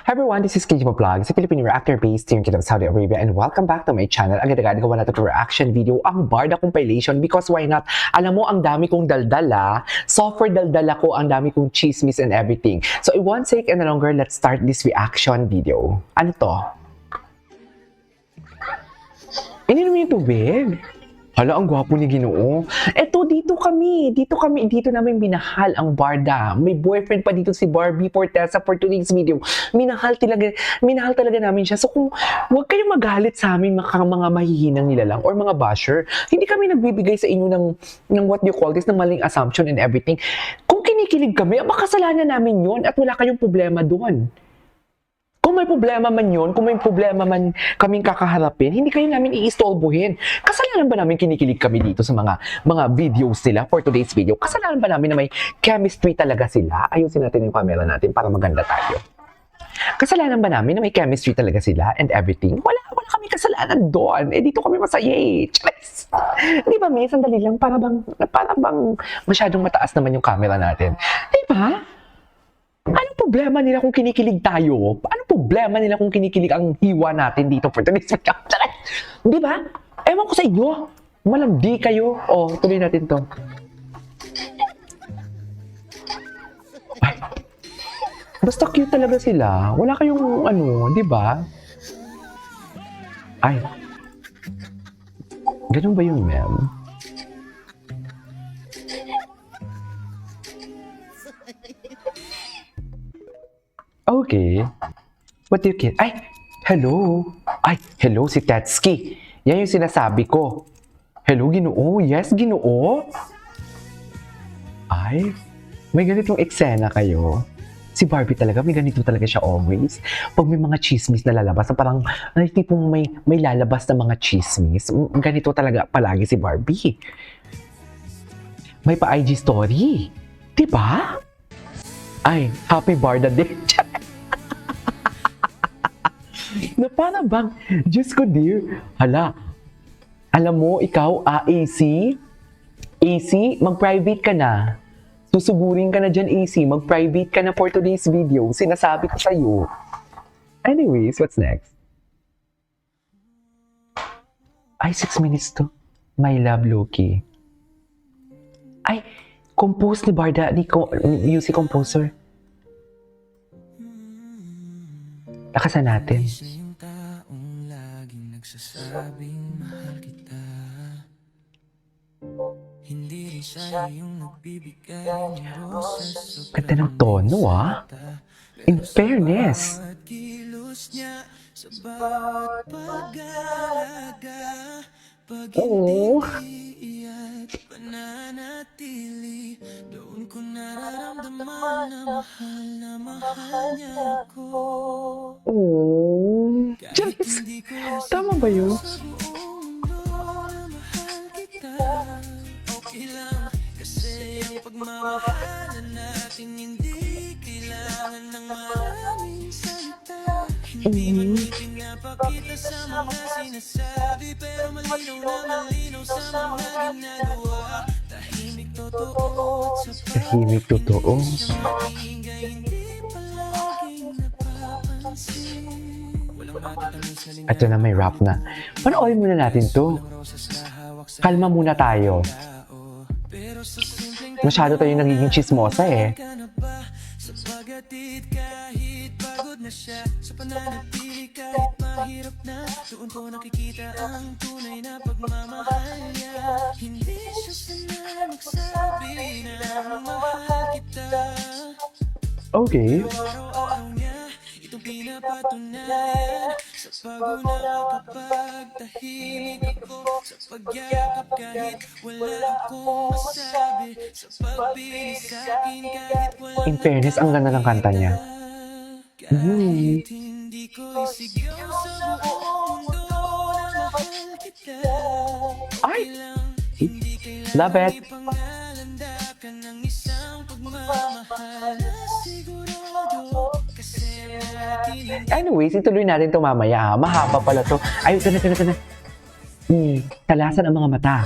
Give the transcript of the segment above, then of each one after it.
Hi everyone, this is KJ Vlog, sa Filipino reactor based here in Kingdom of Saudi Arabia, and welcome back to my channel. Agad-agad gawa natin itong reaction video, ang Barda compilation, because why not? Alam mo, ang dami kong daldala, software daldala ko, ang dami kong chismis and everything. So, I won't take any longer, let's start this reaction video. Ano to? Ininom mo yung tubig? Hala, ang gwapo ni Ginoo. Eto, dito namin minahal ang Barda. May boyfriend pa dito si Barbie Fortesa for today's video. Minahal talaga namin siya. So kung huwag kayong magalit sa amin mga mahihinang nilalang or mga basher, hindi kami nagbibigay sa inyo ng what you call this, ng maling assumption and everything. Kung kinikilig kami, makasalanan namin yun at wala kayong problema doon. Kung may problema man yun, kung may problema man kaming kakaharapin, hindi kayo namin iistolbohin. Kasalanan ba namin kinikilig kami dito sa mga videos nila for today's video? Kasalanan ba namin na may chemistry talaga sila? Ayusin natin yung camera natin para maganda tayo. Kasalanan ba namin na may chemistry talaga sila and everything? Wala kami kasalanan doon. Eh, dito kami masaya eh. Charis! Di ba, may sandali lang, para bang masyadong mataas naman yung camera natin. Di ba? Anong problema nila kung kinikilig tayo? Anong problema nila kung kinikilig ang hiwa natin dito for today's video? Di ba? Ewan ko sa inyo. Malandi kayo. O, tuloy natin to. Ay. Basta cute talaga sila. Wala kayong di ba? Ay. Ganun ba yung ma'am? Okay. What do you get? Ay! Hello! Ay! Hello, si Tetsuki. Yan yung sinasabi ko. Hello, Ginoo? Yes, Ginoo? Ay! May ganitong eksena kayo. Si Barbie talaga, may ganito talaga siya always. Pag may mga chismis na lalabas, parang tipong may lalabas na mga chismis, ganito talaga palagi si Barbie. May pa-IG story. Diba? Ay, happy Barda Day. Na para bang, Diyos ko dear, hala, alam mo, ikaw, AC, mag-private ka na. Susugurin ka na dyan, AC, mag-private ka na for today's video. Sinasabi ko sa'yo. Anyways, what's next? Ay, 6 minutes to. My love, Loki. Ay, compose ni Barda, music composer. Lakasan natin. Ganda ng tono, ah. In fairness. Oo. Pananatili, doon ko nararamdaman na mahal niya ako. Oh. Diyos. Tama ba yun? Okay lang, kasi ang pagmamahalan natin hindi kailangan ng maraming salita. Hindi man ipinapakita sa mga sinasabi, pero malinaw sa mga ginagawa. Tahimik totoo at sa Tahimik totoo. hindi palaging napapansin. Ito na, may rap na. Panoorin muna natin to. Kalma muna tayo. Masyado tayo nagiging chismosa eh. Sapagatid kahit pagod na siya, sa pananatili kahit mahirap na, doon ko nakikita ang tunay na pagmamahal niya. Hindi siya sanay magsabi na mahal kita. Okay. Araw-araw niya itong pinapatunayan, sa paguna kapag tahimik ako, sa pagyakap kahit wala akong masabi, sa pagbili sa'kin kahit wala. In fairness, ang ganda ng kanta niya. Kahit hindi ko isigaw sa buong mundo na mahal kita. Ay! Hindi kailangan Love it! ipangalanda ng isang pagmamahal na sigurado. Kasi natin Anyways, ituloy natin ito mamaya. Mahaba pala to. Ay, ito na. Talasan ang mga mata.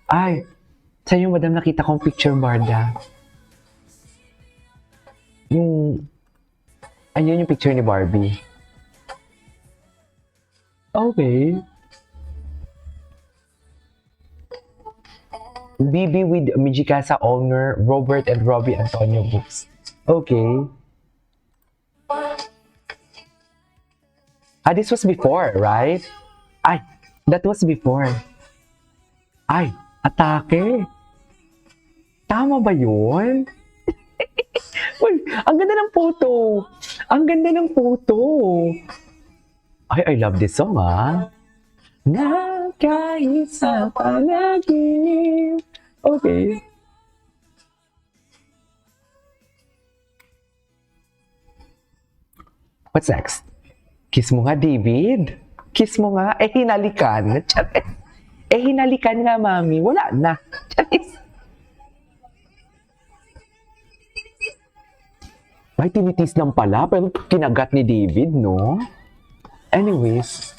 Ay, sa'yo, madam, nakita kong picture, Barda. Yung Ayun yung picture ni Barbie. Okay. BB with Mijikasa owner Robert and Robbie Antonio Books. Okay. This was before, right? Ay, that was before. Ay, atake. Tama ba yun? Uy, ang ganda ng photo. Ang ganda ng photo. Ay, I love this song, ah. Nakaisa panaginip. Okay. What's next? Kiss mo nga, David. Kiss mo nga. Hinalikan. Charis. Hinalikan nga, mami. Wala na. Charis. Ay, tinitis lang pala. Pero kinagat ni David, no? Anyways,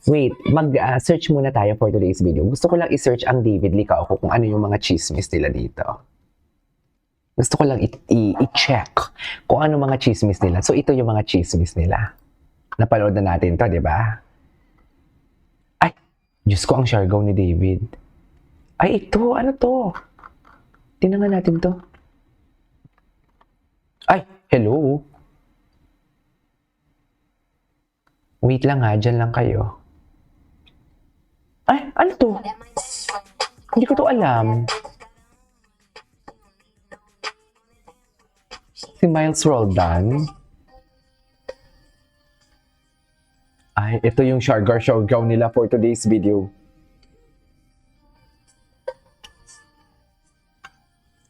wait, mag-search muna tayo for today's video. Gusto ko lang i-search ang David Licauco kung ano yung mga chismis nila dito. Gusto ko lang i-check kung ano mga chismis nila. So, ito yung mga chismis nila. Napanood na natin to, di ba? Ay, Diyos ko, ang siargaw ni David. Ay, ito, ano to? Tingnan natin to. Ay, hello. Wait lang ha, dyan lang kayo. Ay, ano to? Hindi ko to alam. Si Miles Roldan. Ay, ito yung siargaw nila for today's video.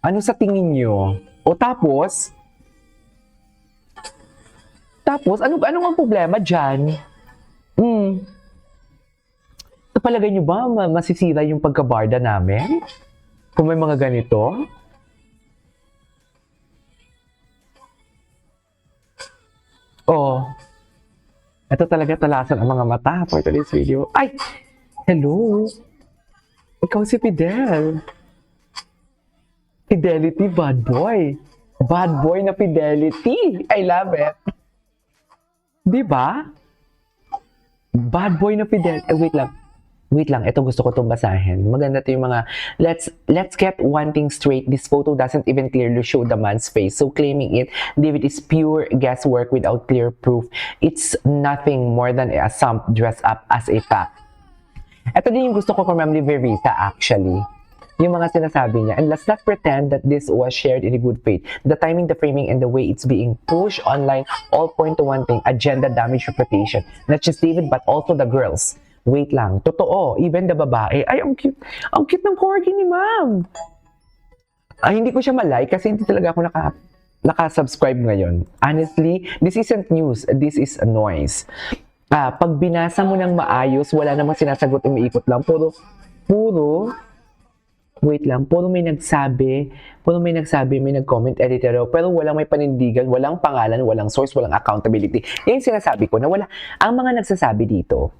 Ano sa tingin nyo? O tapos, ano ang problema dyan? Palagay nyo ba masisira yung pagkabarda namin? Kung may mga ganito? Oh, ito talaga talasan ang mga mata for today's video. Ay! Hello! Ikaw si Fidel. Fidelity, bad boy. Bad boy na Fidelity. I love it. Diba? Bad boy na Fidel. Wait lang. Ito gusto ko itong basahin. Maganda ito yung mga, let's get one thing straight. This photo doesn't even clearly show the man's face. So claiming it, David, is pure guesswork without clear proof. It's nothing more than a sump dressed up as a fact. Ito din yung gusto ko from Ma'am Verita actually. Yung mga sinasabi niya. And let's not pretend that this was shared in a good faith. The timing, the framing, and the way it's being pushed online all point to one thing, agenda, damage, reputation. Not just David, but also the girls. Wait lang. Totoo. Even the babae. Ay, ang cute. Ang cute ng corgi ni ma'am. Ay, hindi ko siya malike kasi hindi talaga ako naka-subscribe ngayon. Honestly, this isn't news. This is a noise. Pag binasa mo ng maayos, wala namang sinasagot, umiikot lang. Puro may nagsabi, may nag-comment editor, pero walang may panindigan, walang pangalan, walang source, walang accountability. Yan yung sinasabi ko na wala. Ang mga nagsasabi dito,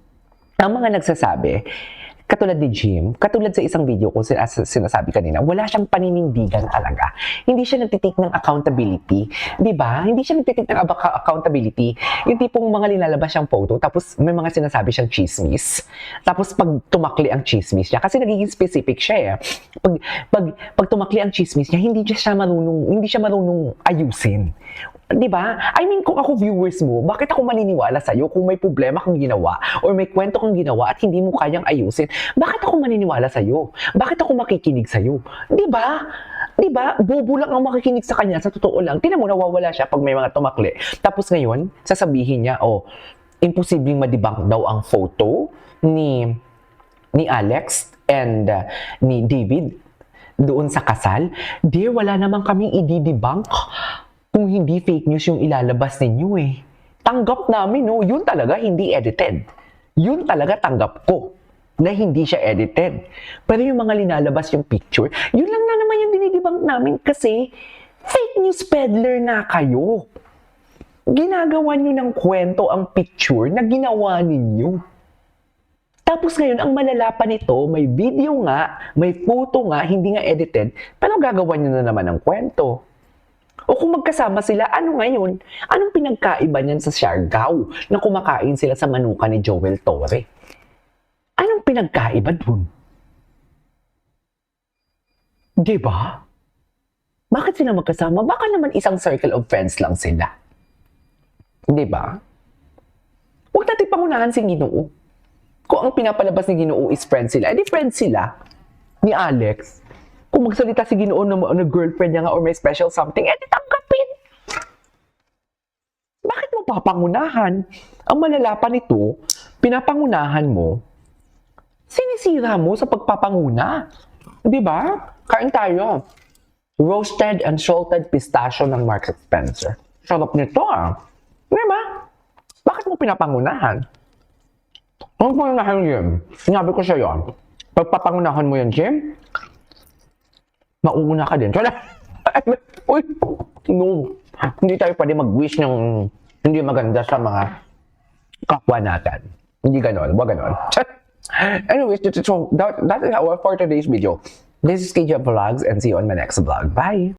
katulad ni Jim, katulad sa isang video ko sinasabi kanina, wala siyang paninindigan talaga. Hindi siya nagtitik ng accountability. Diba? Hindi siya nagtitik ng accountability. Yung tipong mga linalabas siyang photo, tapos may mga sinasabi siyang chismis. Tapos pag tumakli ang chismis niya, kasi nagiging specific siya eh. Pag tumakli ang chismis niya, hindi siya marunong ayusin. Diba? I mean, kung ako viewers mo, bakit ako maniniwala sa'yo kung may problema kang ginawa or may kwento kang ginawa at hindi mo kayang ayusin? Bakit ako maniniwala sa'yo? Bakit ako makikinig sa'yo? Diba? Diba? Bobo lang ang makikinig sa kanya, sa totoo lang. Tingnan mo, nawawala siya pag may mga tumakli. Tapos ngayon, sasabihin niya, imposibleng madibang daw ang photo ni Alex and ni David doon sa kasal. Dear, wala naman kaming i-debunk kung hindi fake news yung ilalabas ninyo eh. Tanggap namin, no? Yun talaga hindi edited. Yun talaga tanggap ko na hindi siya edited. Pero yung mga linalabas yung picture, yun lang na naman yung dinidebunk namin kasi fake news peddler na kayo. Ginagawa nyo ng kwento ang picture na ginawa ninyo. Tapos ngayon, ang malala pa nito, may video nga, may photo nga, hindi nga edited, pero gagawa nyo na naman ng kwento. O kung magkasama sila, ano ngayon? Anong pinagkaiba niyan sa Siargao na kumakain sila sa manuka ni Joel Torre? Anong pinagkaiba dun? Diba? Bakit sila magkasama? Baka naman isang circle of friends lang sila. Diba? Huwag natin pangunahan si Ginoo. Kung ang pinapalabas ni Ginoo is friends sila, edi friends sila ni Alex. Kung magsalita si Ginoo na girlfriend niya nga or may special something, edi tanggapin. Bakit mo papangunahan? Ang malala pa nito, pinapangunahan mo, sinisira mo sa pagpapanguna. Diba? Kain tayo. Roasted and salted pistachio ng Marks & Spencer. Sarap nito ah. Diba? Bakit mo pinapangunahan? Ang pangunahan Jim, sinabi ko sa'yo, pagpapangunahan mo yan Jim, mauuna ka din. Uy, no. Hindi tayo pwede mag-wish ng hindi maganda sa mga kapwa natin. Hindi ganon, wag ganon. Anyways, so that is our for today's video. This is KJ Vlogs and see you on my next vlog. Bye!